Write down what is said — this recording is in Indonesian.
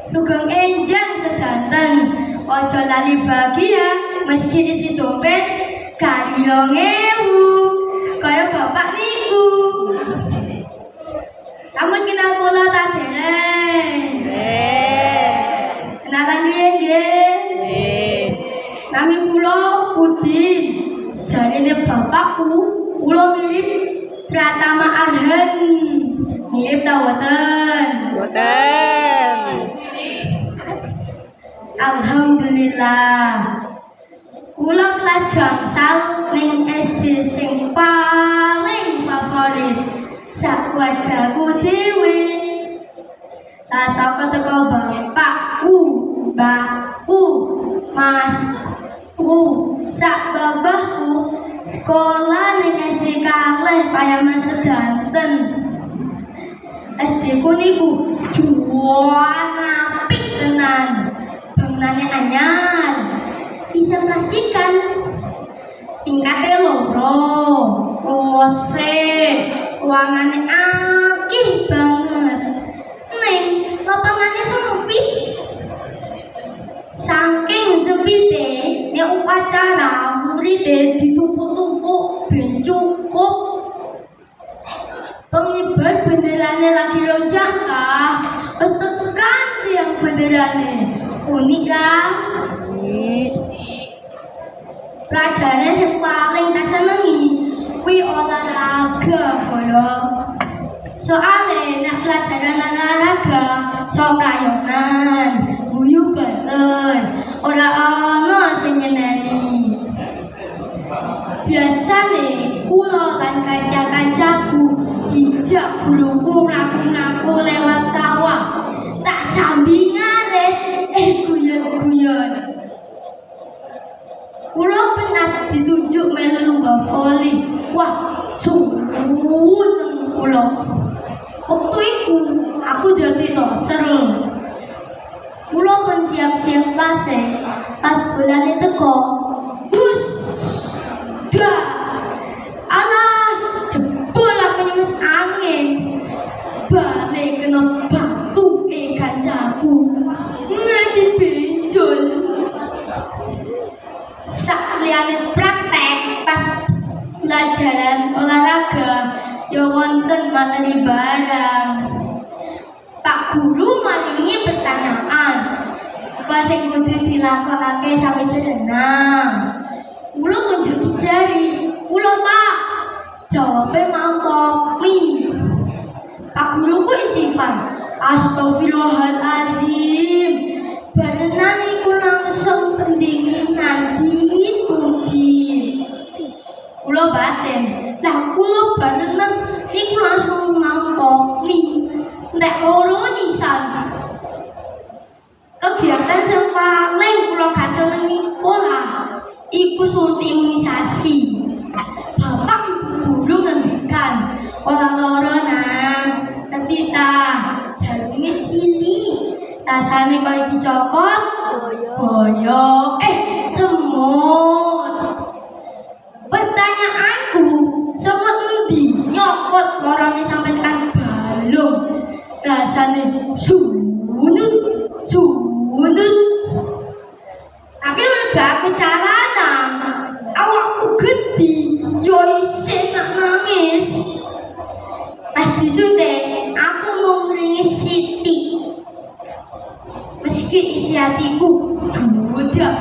Sugeng enjang sedanten, ojo lali bahagia meski isi dompet kali 2000 kaya bapak niku. Sampun kenal kula ta dereng? Kenalan riyen nggih? Nami kula Udin. Jarine bapakku kula mirip Pratama Arhan. Mirip ta mboten? Boten. Alhamdulillah. Kula kelas gangsal ning SD sing paling favorit sak keluargaku dhewe. Lah saka teko bapakku, mbahku, masku, sak babahku sekolah ning SD kalih Payaman sedanten. SD ku niku juan apik tenan. Bangunannya anyar. Bisa pastikan tingkatnya loro, luwese, ruangannya akeh banget. Ning lapangannya sempit. Saking sempite, nek upacara muridé ditumpuk-tumpuk ben cukup. Pengibar benderane lagi lonjakan, wis tekan tiang benderane. Unik lah. Pelajaran yang paling tak senengi kuwi olahraga bolong. Soale nek pelajaran olahraga so prayonan, guyu banget, ora ana sing nyeneni. Biasane kula lan kanca-kancaku dijak guruku mlaku-mlaku lewat sawah. Tak sambingane guyon-guyon. Kula pernah ditunjuk melu lomba voli. Wah, seneng kula. Waktu itu aku jadi loser. Kula pun siap-siap pas bolane teko. Bus, dah. Alah, jebol aku nyemes angin. Balik kena batu kancaku. Nganti benjol. Sak liyane praktek pas pelajaran olahraga ya wonten materi barang. Pak guru maringi pertanyaan apa sing kudu dilakokake sawise renang. Kula nunjuki jari, kula Pak jawabe mangkomi. Pak guruku istighfar, astagfirullahalazim. Barenan iku langsung pendinginan diikuti. Kula batin, lah kula barenan iku langsung mangkomi. Nek loro nisan. Kegiatan sing paling kula gak seneng ing sekolah iku suntik imunisasi. Bapak ibu guru ngendikan, ora loro nang, nanti ta jarume cilik. Rasane kaya dicokot boyo semut. Pertanyaanku, semut endi nyokot lorone sampe tekan balung. Rasane sunut. Tapi merga aku carana awakku gede yo isih nangis. Pas disuntik aku mau ngeringis Siti. Meski isi hatiku judet